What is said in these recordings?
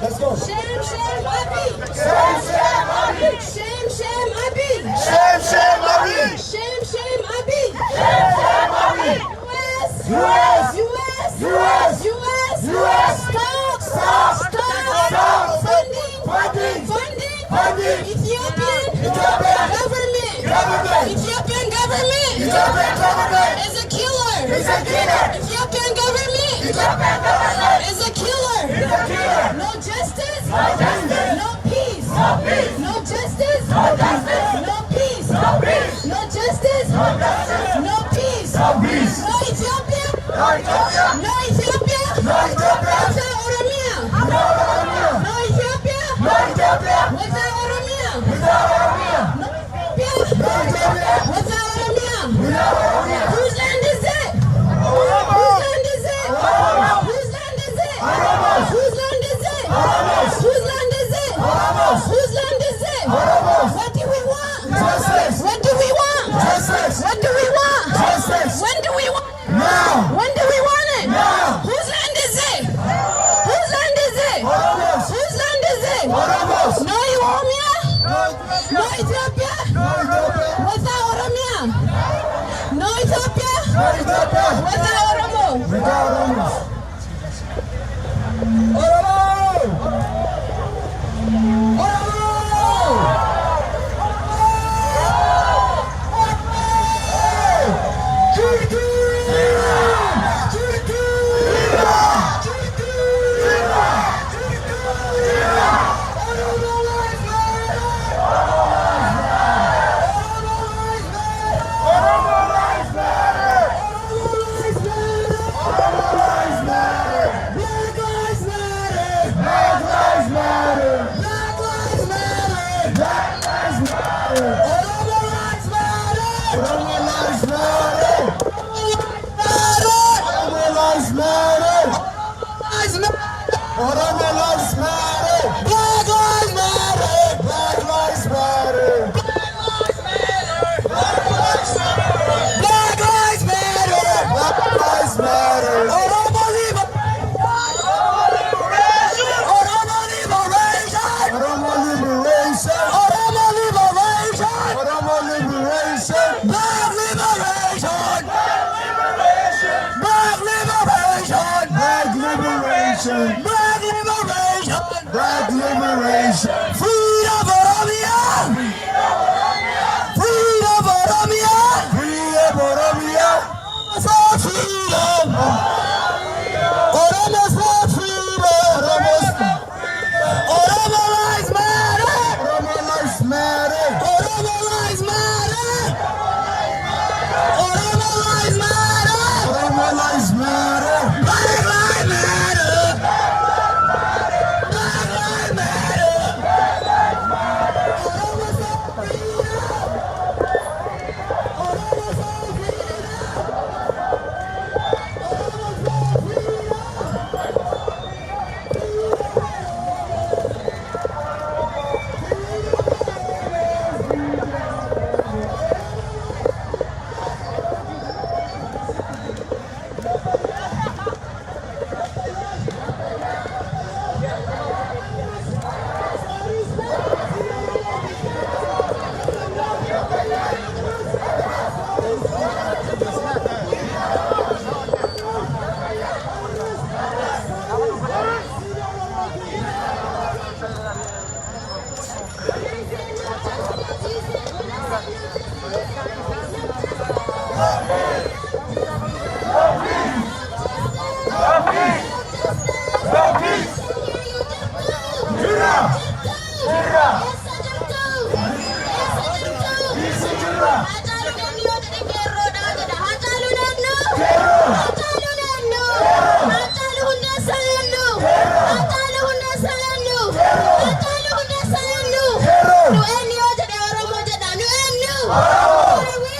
Let's go. Shame, shame, Abi. Shame, shame, Abi. Shame, shame, Abi. Shame, shame, Abi. Shame, shame, Abi. Shame, shame, Abi. US, US, US, US, US, US. Stop, Stop, stop, stop. funding, Funding, funding, funding. Ethiopian Ethiopian government, government. Ethiopian government Ethiopian government is a killer. is a killer. Ethiopian government Ethiopian government is a killer. is a killer. No justice, No justice. no peace, No peace. no justice, No justice. no peace, No peace. no justice, No justice. no peace, No peace. no Ethiopia, No Ethiopia. no Ethiopia, No Ethiopia. without Oromia, No Oromia. no Ethiopia, No Ethiopia. without Oromia, Without Oromia. no Ethiopia, No Ethiopia. without Oromia. Without Oromia. Whose land is it? Oromo. Whose land is it? Oromo. Whose land is it? Oromo. Whose land is it? Oromo. Whose land is it? Oromo. Whose land is it? Oromo. What do we want? Justice. What do we want? Justice. What do we want? Justice. When do we want it? Now. When do we want it? Now. Whose land is it? Whose land is it? Oromos. Whose land is it? Oromos. No Oromia? No No Ethiopia? No Ethiopia. Without Oromia? No Ethiopia? No Ethiopia. Without Oromo? Without Oromos. Oromo. Oromo lives matter. Black lives matter. Black lives matter. Black lives matter. Black lives matter. Black lives matter. Oromo liberation. Oromo liberation. Oromo liberation. Oromo liberation. Oromo liberation. Black liberation. Black liberation. Black liberation. Black liberation. Black liberation. Freedom Oromia. Freedom Oromia. Freedom Oromia. For freedom. Oromo's for freedom. Oromo lives matter. Oromo lives matter. Oromo lives matter. Oromo lives matter. Oromo lives matter. Black lives matter. Black lives matter. Nu eenyu jedhe Oromoo jedha. Nu eenyu. What are we?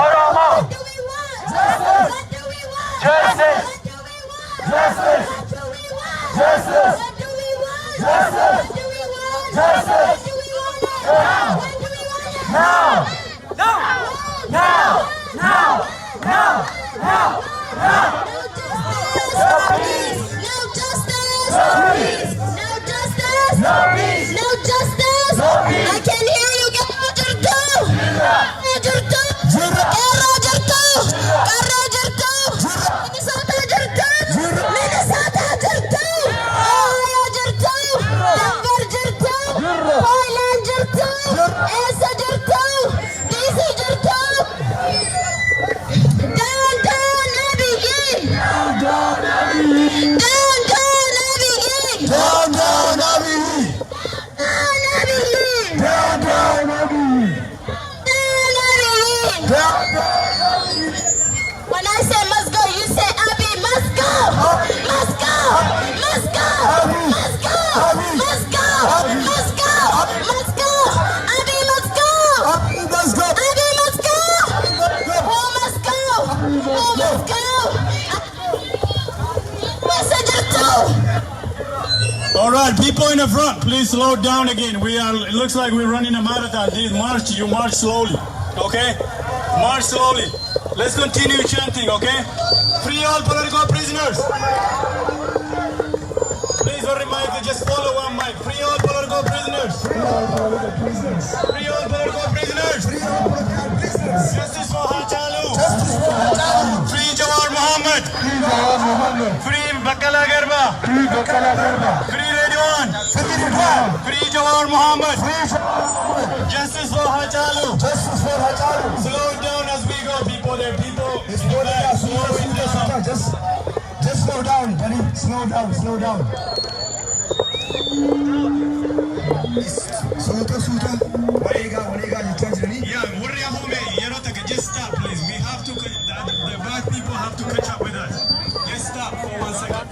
Oromoo. What do we want? Justice. What do we want? Justice. What do we want? Justice. What do we want? Justice. What do we want? Justice. What do we want? Justice. When do we want it? Now. When do we want it? Now. Now. Now. Now. Now. Now. Now. No justice. No justice. No peace. No justice. No peace. No justice. No peace. I can hear you. Get Rogerto. Rogerto. Rogerto. Rogerto. Minnesota Rogerto. Minnesota Rogerto. Ohio Rogerto. Denver Rogerto. Portland Rogerto. Asa Rogerto. DC Rogerto. Downtown Abigail. Downtown Abigail. Downtown Abigail. Downtown Abigail. Downtown Abigail. Downtown Abigail. Downtown. When I say must go, you say Abby must go. Must go. Must go. Must go. Must go. Must go. Must go. Abby must go. Let's go. Abby must go. Who must go? Who must go? Messenger two. All right, people in the front, please slow down again. It looks like we're running a marathon. Please march, you march slowly, okay? March slowly. Let's continue chanting, okay? Free all political prisoners. Please don't remind me, just follow one mic. Free all political prisoners. Free all political prisoners. Free all political prisoners. Free all political prisoners. Justice for Hachalu. Justice for Hatalu. Free Jawar Muhammad. Free Jawar Muhammad. Free Bakala Garba. Free Bakala Garba. Free Redwan. Free Ridwan. Free Jawar Muhammad. Free Jawar Muhammad. Justice for Hachalu. Justice for Hatalu. Slow it down as we go, people. There are people. It's more than that. Slow it down. Just slow down, buddy. Slow down. Slow down. Suuta. Wareega, you can't ready? Yeah, just stop, please. We have to, the black people have to catch up with us. Just stop for 1 second.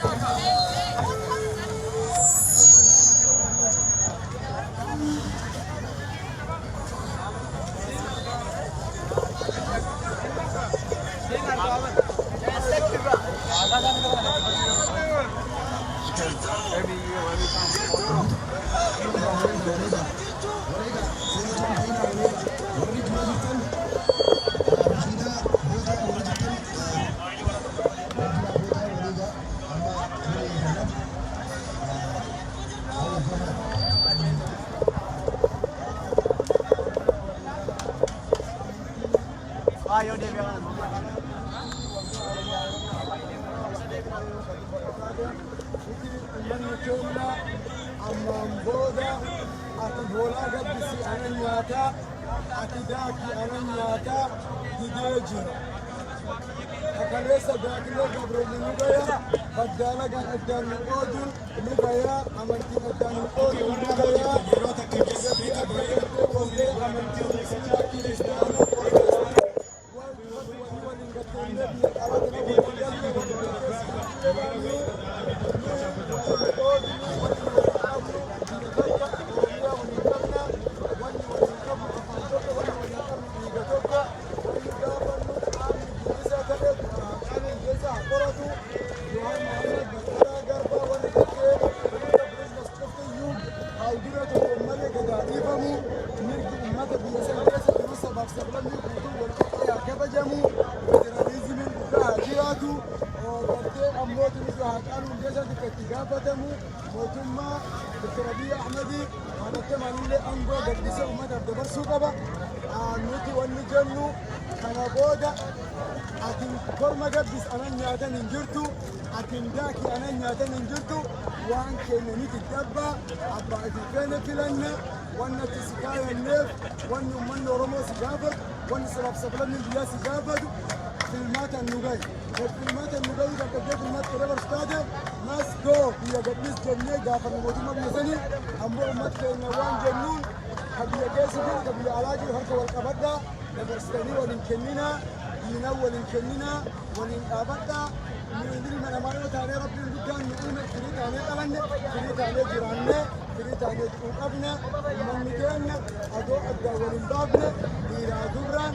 فكري تاني أبنا من كنا أدو أدور البابنا ديرا دبران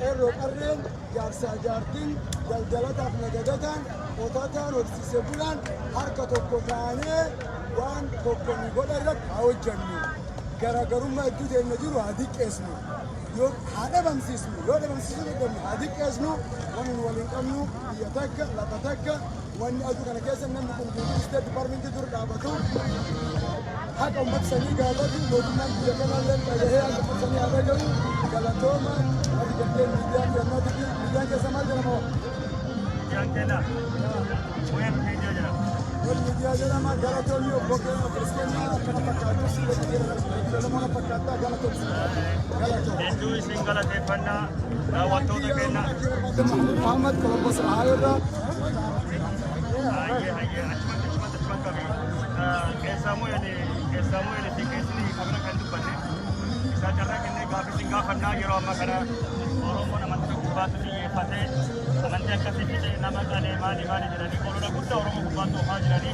إيرو قرن جارسا جارتين جلجلة أبنا جدتان وتاتان وتسيبولان حركة توكوتاني وان توكوني بدرك أو جنبي كراكروم ما يدو ده نجرو هذيك اسمه يو هذا بمسيسمو يو ده بمسيسمو ده هذيك اسمه وان ولين أمنو يتك لا تتك وان أدو كنا كيسن نمكن بيستد بارمنت دور دابتو حق أمت سني قالت لودنا بيجنا لين بجاه أمت سني هذا جو كلاتوما هذي كتير ميدان جنة تيجي ميدان كسمال جنة yang kena web video jana والميديا جنا ما كلاتومي وبوكين وكريستينا كنا بكاتو سيدا كتير كنا ما بكاتا كلاتوم heddu singala tefanna rawatto da kenna محمد كولومبوس رايرا ayye achmat kabi kesamu yani tikesni kamera kan dubanne isa jarra kenne gafi singa khanna yero amma kana oromo namattu kubatu ni fate amante akkasi fite namakale mali jirani oromo gudda oromo kubatu hajirani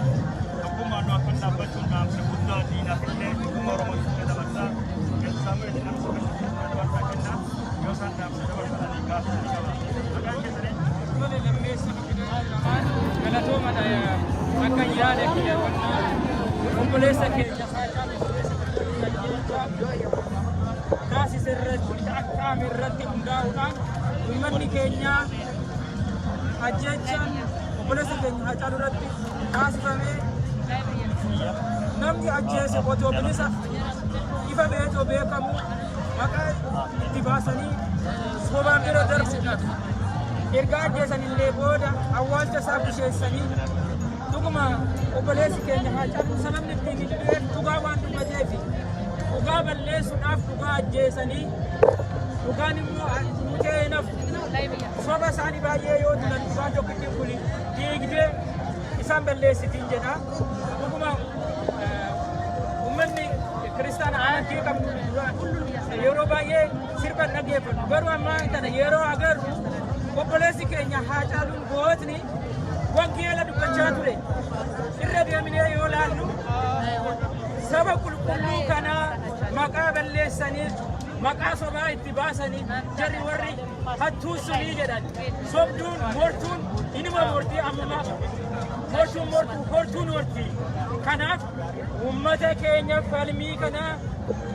dokuma no akanna bachun namse gudda dina fite dokuma oromo fite da basta kesamu yani namse kan basta kenna yosan da basta ni gafi ni kaba akan kesare dole lamesi galatoma da akan yale ke wannan kumulesa ke jasacha taasi sirratti akka mirratti hundaa'uudhaan uummanni keenya ajjechaan kumulesa keenya hacaalu irratti taasifamee namni ajjeese otoo bilisa ifa beekoo beekamu maqaa itti baasanii sobaan bira darbuudhaaf erga ajjeesan illee booda awwaalcha isaa busheessanii dhuguma obboleessi keenya hacaalu sababni ittiin hidhuuf dhugaa waan dhumateefi dhugaa balleessuudhaaf dhugaa ajjeesanii dhugaan immoo mutee naftu soba isaanii baay'ee yoo tulan dhugaan tokkittiin kuni diigdee isaan balleessitiin jedha dhuguma uummanni kiristaana amantii qabnu yeroo baay'ee sirba dhaggeeffannu garuu ammaa kana yeroo agarru obboleessi keenya Haacaaluun gootni wangeela dubbachaa ture irra deemnee yoo laallu saba qulqulluu kana maqaa balleessanii maqaa sobaa itti baasanii jarri warri hattuusunii jedhan sobduun mortuun inuma mortii ammuma mortuun mortuu hortuun hortii kanaaf ummata keenya falmii kana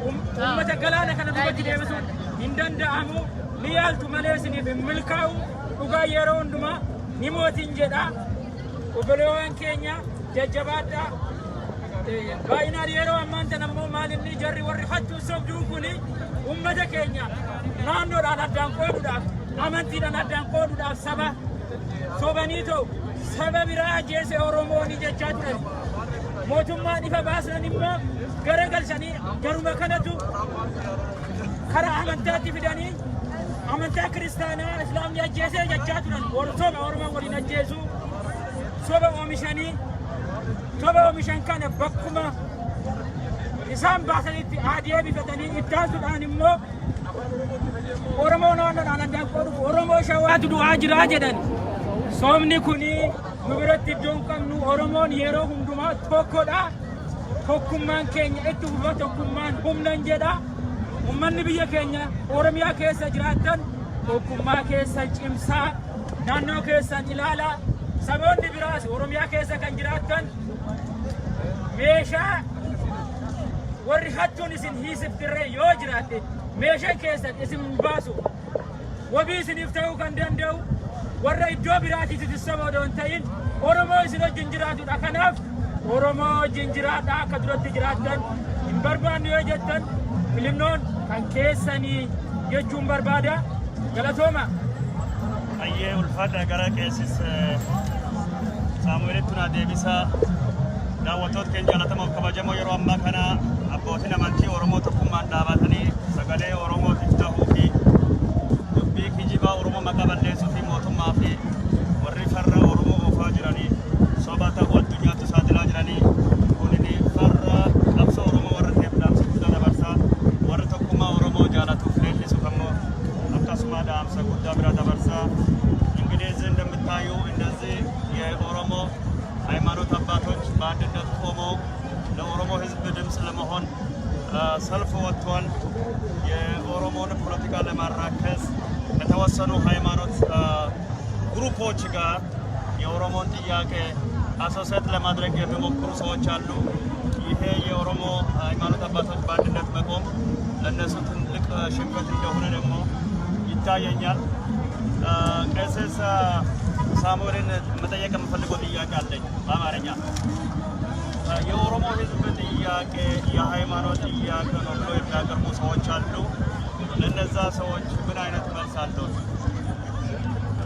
ummata galaana kana dubbatti deebisuun hin danda'amu ni yaaltu malee isiniif hin milkaa'u dhugaa yeroo hundumaa ni mootiin jedha obboleewwan keenya jajjabaadhaa baay'inaan yeroo ammaan tan ammoo maalinni jarri warri hattuu sobduun kuni ummata keenya naannoodhaan addaan qooduudhaaf amantiidhaan addaan qooduudhaaf saba sobanii ta'u saba biraa ajjeese Oromoo ni jechaa turan mootummaan ifa baasan immoo garagalchanii garuma kanatu karaa amantaatti fidanii amantaa kiristaanaa islaamni ajjeesee jechaa turan soba Oromoo waliin ajjeesuu soba oomishanii soba oomishan kana bakkuma isaan baasanitti deebifatanii ittaansuudhaan immoo Oromoo naannoodhaan addaan qooduuf Oromoo shawaatu du'aa jiraa jedhan soomni kuni nu biratti iddoon qabnu Oromoon yeroo hundumaa tokkodha tokkummaan keenya itti fufa tokkummaan humnan jedha ummanni biyya keenya Oromiyaa keessa jiraattan tokkummaa keessa cimsaa naannoo keessan ilaalaa saboonni biraas Oromiyaa keessa kan jiraattan meeshaa warri hattuun isin hiisiftirree yoo jiraatte meeshaan keessan isin baasu wabii isiniif ta'uu kan danda'u warra iddoo biraatiitti saba odoo hin ta'in Oromoo isin wajjin jiraatudha kanaaf Oromoo wajjin jiraadhaa akka duratti jiraattan hin barbaannu yoo jettan filimnoon kan keessanii jechuun barbaada galatooma ayyee ulfaadha gara keessis Saamu'eelitti na deebisaa daawwattoota keenya jaalatamoo kabajamoo yeroo ammaa kana abbootiin amantii Oromoo tokkummaan dhaabatanii sagalee Oromootiif ta'uu fi dubbii kijibaa Oromoo maqaa balleessuu fi mootummaa fi warri farra Oromoo oofaa jiranii soba ta'uu addunyaatti saaxilaa jiranii kunini farra qabsoo Oromoo warra ta'eef dhaamsa guddaa dabarsaa warri tokkummaa Oromoo jaalatuuf leellisuuf ammoo akkasuma dhaamsa guddaa bira dabarsaa እንግዲህ እንደምታዩ እንደዚህ የኦሮሞ ሃይማኖት አባቶች በአንድነት ቆመው ለኦሮሞ ሕዝብ ድምፅ ሰልፍ ወጥቷል። የኦሮሞን ፖለቲካ ለማራከስ ከተወሰኑ ሃይማኖት ግሩፖች ጋር የኦሮሞን ጥያቄ አሶሴት ለማድረግ የሚሞክሩ ሰዎች አሉ። ይሄ የኦሮሞ ሃይማኖት አባቶች በአንድነት መቆም ለነሱ ትልቅ ሽንፈት እንደሆነ ደግሞ ይታየኛል። ቀሲስ ሳሙኤልን መጠየቅ የምፈልገው ጥያቄ አለኝ በአማርኛ። የኦሮሞ ሕዝብ ጥያቄ የሃይማኖት ጥያቄ ነው ብሎ የሚያቀርቡ ሰዎች አሉ። ለነዛ ሰዎች ምን አይነት መልስ አለው?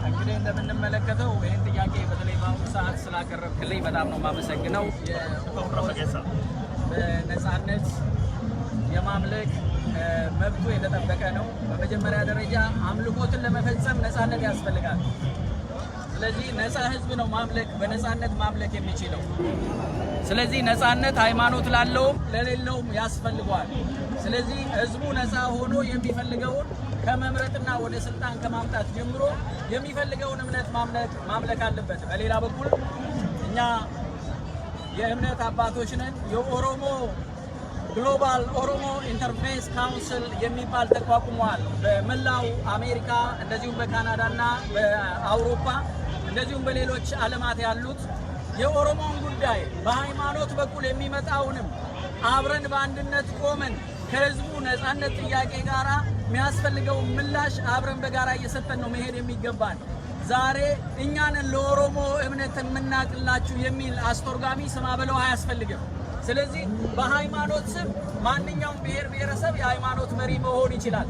እንግዲህ እንደምንመለከተው ይህን ጥያቄ በተለይ በአሁኑ ሰዓት ስላቀረብክልኝ በጣም ነው የማመሰግነው። በነፃነት የማምለክ መብቱ የተጠበቀ ነው። በመጀመሪያ ደረጃ አምልኮትን ለመፈጸም ነፃነት ያስፈልጋል። ስለዚህ ነፃ ህዝብ ነው በነፃነት ማምለክ የሚችለው። ስለዚህ ነፃነት ሃይማኖት ላለውም ለሌለውም ያስፈልገዋል። ስለዚህ ህዝቡ ነፃ ሆኖ የሚፈልገውን ከመምረጥና ወደ ስልጣን ከማምጣት ጀምሮ የሚፈልገውን እምነት ማምለክ አለበት። በሌላ በኩል እኛ የእምነት አባቶች ነን። የኦሮሞ ግሎባል ኦሮሞ ኢንተርፌስ ካውንስል የሚባል ተቋቁሟል። በመላው አሜሪካ እንደዚሁም በካናዳና በአውሮፓ እንደዚሁም በሌሎች ዓለማት ያሉት የኦሮሞን ጉዳይ በሃይማኖት በኩል የሚመጣውንም አብረን በአንድነት ቆመን ከህዝቡ ነፃነት ጥያቄ ጋር የሚያስፈልገው ምላሽ አብረን በጋራ እየሰጠን ነው መሄድ የሚገባን። ዛሬ እኛንን ለኦሮሞ እምነት የምናቅላችሁ የሚል አስተርጓሚ ስማ በለው አያስፈልግም። ስለዚህ በሃይማኖት ስም ማንኛውም ብሔር ብሔረሰብ የሃይማኖት መሪ መሆን ይችላል።